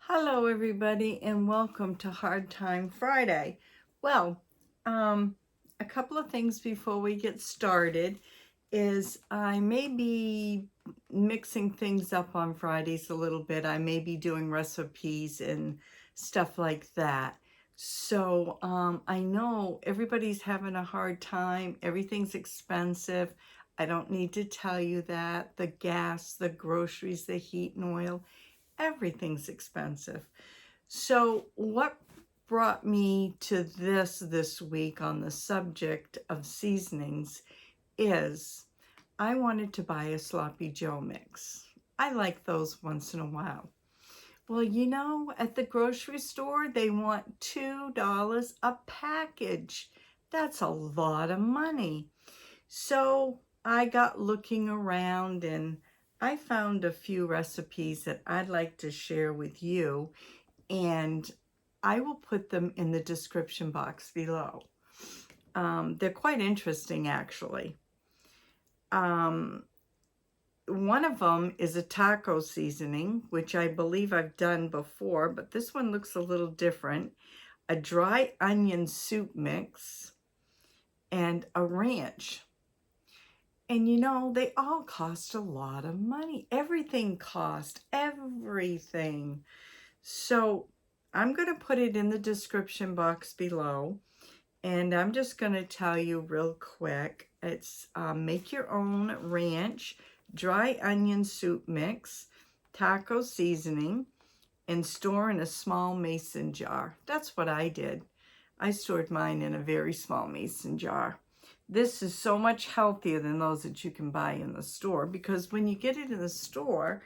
Hello, everybody, and welcome to Hard Time Friday. Well, a couple of things before we get started is I may be mixing things up on Fridays a little bit. I may be doing recipes and stuff like that. So I know everybody's having a hard time. Everything's expensive. I don't need to tell you that. The gas, the groceries, the heat and oil, everything's expensive. So what brought me to this week on the subject of seasonings is I wanted to buy a Sloppy Joe mix. I like those once in a while. Well, at the grocery store, they want $2 a package. That's a lot of money. So I got looking around and I found a few recipes that I'd like to share with you, and I will put them in the description box below. They're quite interesting, actually. One of them is a taco seasoning, which I believe I've done before, but this one looks a little different. A dry onion soup mix and a ranch. And they all cost a lot of money. Everything costs, everything. So I'm going to put it in the description box below. And I'm just going to tell you real quick. It's make your own ranch, dry onion soup mix, taco seasoning, and store in a small mason jar. That's what I did. I stored mine in a very small mason jar. This is so much healthier than those that you can buy in the store, because when you get it in the store,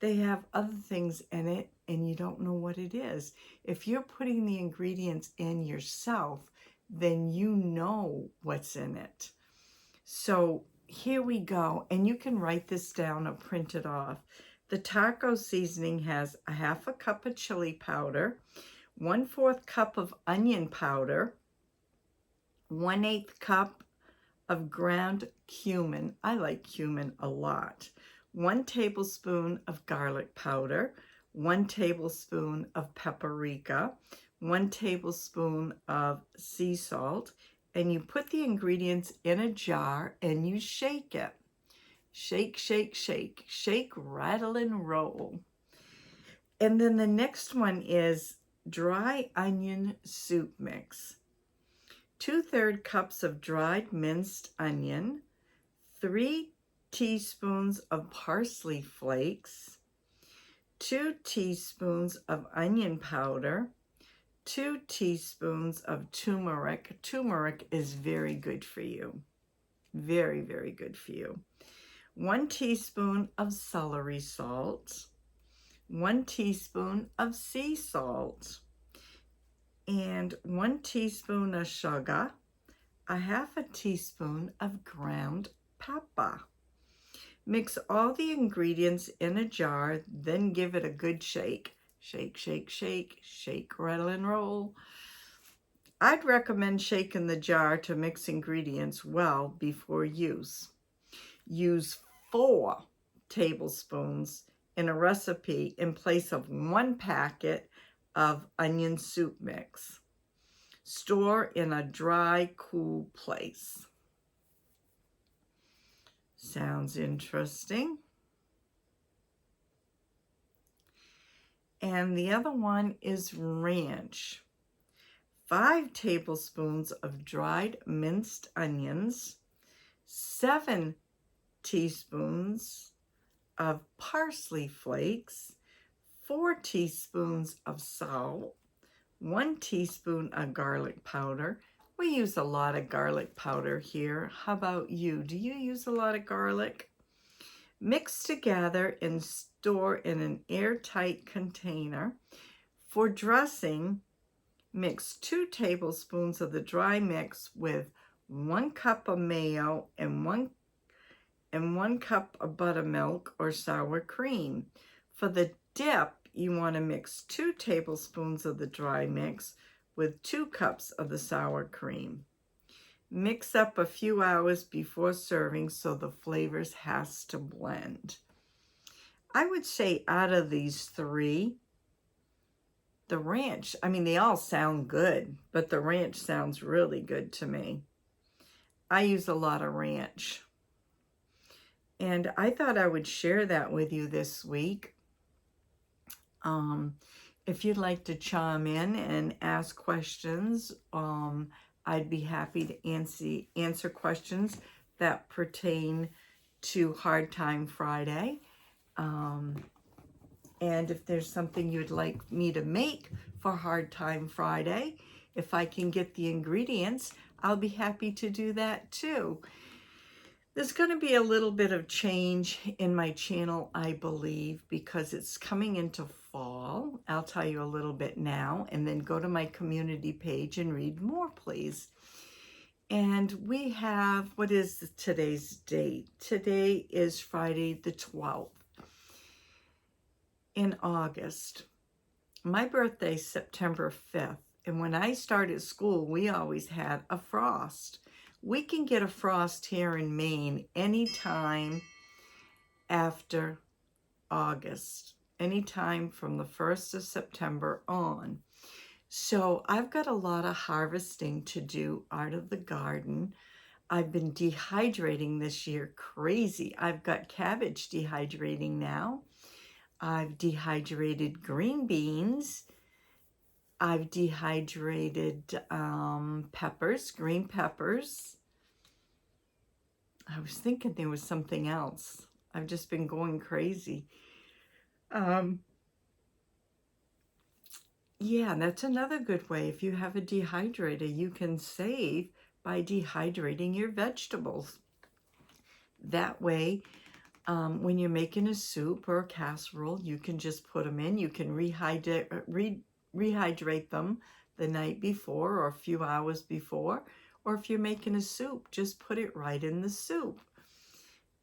they have other things in it and you don't know what it is. If you're putting the ingredients in yourself, then you know what's in it. So here we go, and you can write this down or print it off. The taco seasoning has a half a cup of chili powder, 1/4 cup of onion powder, 1/8 cup of ground cumin. I like cumin a lot. 1 tablespoon of garlic powder, 1 tablespoon of paprika, 1 tablespoon of sea salt, and you put the ingredients in a jar and you shake it. Shake, shake, shake, shake, rattle, and roll. And then the next one is dry onion soup mix. 2/3 cups of dried minced onion, 3 teaspoons of parsley flakes, 2 teaspoons of onion powder, 2 teaspoons of turmeric. Turmeric is very good for you. Very, very good for you. 1 teaspoon of celery salt, 1 teaspoon of sea salt, and 1 teaspoon of sugar, a half a teaspoon of ground pepper. Mix all the ingredients in a jar, then give it a good shake. Shake, shake, shake, shake, rattle, and roll. I'd recommend shaking the jar to mix ingredients well before use. Use 4 tablespoons in a recipe in place of 1 packet of onion soup mix. Store in a dry, cool place. Sounds interesting. And the other one is ranch. 5 tablespoons of dried minced onions, 7 teaspoons of parsley flakes, 4 teaspoons of salt, 1 teaspoon of garlic powder. We use a lot of garlic powder here. How about you? Do you use a lot of garlic? Mix together and store in an airtight container. For dressing, mix 2 tablespoons of the dry mix with 1 cup of mayo and 1 cup of buttermilk or sour cream. For the dip, you want to mix 2 tablespoons of the dry mix with 2 cups of the sour cream. Mix up a few hours before serving so the flavors has to blend. I would say out of these 3, the ranch, I mean, they all sound good, but the ranch sounds really good to me. I use a lot of ranch. And I thought I would share that with you this week. If you'd like to chime in and ask questions, I'd be happy to answer questions that pertain to Hard Time Friday. And if there's something you'd like me to make for Hard Time Friday, if I can get the ingredients, I'll be happy to do that too. There's going to be a little bit of change in my channel, I believe, because it's coming into fall. I'll tell you a little bit now, and then go to my community page and read more, please. And we have, what is today's date? Today is Friday the 12th in August. My birthday's September 5th, and when I started school, we always had a frost. We can get a frost here in Maine anytime after August, anytime from the 1st of September on. So I've got a lot of harvesting to do out of the garden. I've been dehydrating this year crazy. I've got cabbage dehydrating now. I've dehydrated green beans. I've dehydrated peppers, green peppers. I was thinking there was something else. I've just been going crazy. Yeah, that's another good way. If you have a dehydrator, you can save by dehydrating your vegetables. That way, when you're making a soup or a casserole, you can just put them in. You can rehydrate them the night before or a few hours before. Or if you're making a soup, just put it right in the soup.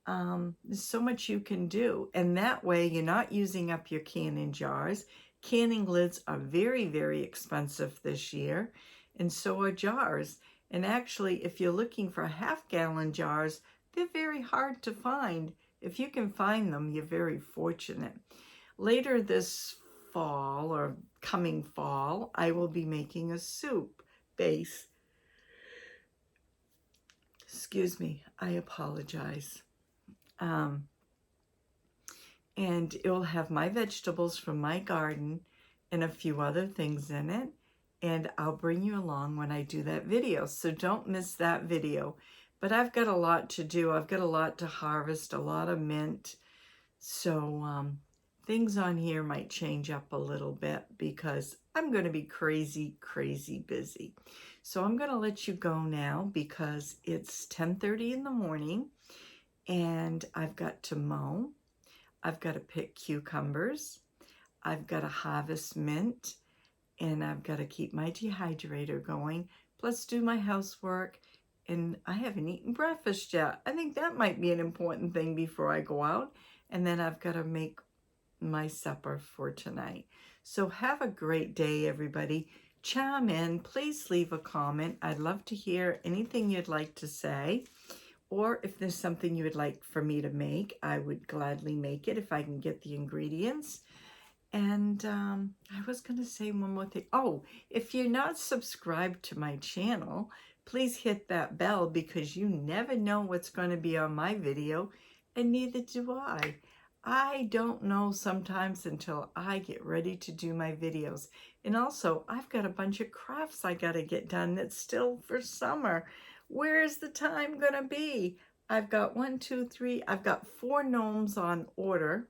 There's so much you can do. And that way, you're not using up your canning jars. Canning lids are very, very expensive this year, and so are jars. And actually, if you're looking for half-gallon jars, they're very hard to find. If you can find them, you're very fortunate. Later this fall, or coming fall, I will be making a soup base. Excuse me, I apologize. And it will have my vegetables from my garden and a few other things in it. And I'll bring you along when I do that video. So don't miss that video. But I've got a lot to do. I've got a lot to harvest, a lot of mint. So things on here might change up a little bit because I'm going to be crazy, crazy busy. So I'm going to let you go now because it's 10:30 in the morning and I've got to mow. I've got to pick cucumbers, I've got to harvest mint, and I've got to keep my dehydrator going, plus do my housework, and I haven't eaten breakfast yet. I think that might be an important thing before I go out, and then I've got to make my supper for tonight. So have a great day, everybody. Chime in, please leave a comment. I'd love to hear anything you'd like to say. Or if there's something you would like for me to make, I would gladly make it if I can get the ingredients. And I was going to say one more thing. Oh, if you're not subscribed to my channel, please hit that bell because you never know what's going to be on my video, and neither do I. I don't know sometimes until I get ready to do my videos. And also, I've got a bunch of crafts I got to get done that's still for summer. Where's the time gonna be? I've got 4 gnomes on order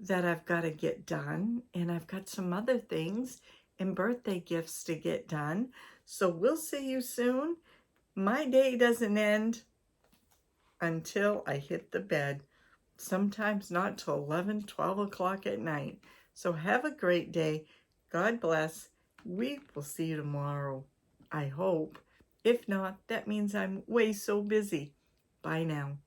that I've got to get done, and I've got some other things and birthday gifts to get done. So we'll see you soon. My day doesn't end until I hit the bed. Sometimes not till 11, 12 o'clock at night. So have a great day. God bless. We will see you tomorrow, I hope. If not, that means I'm way so busy. Bye now.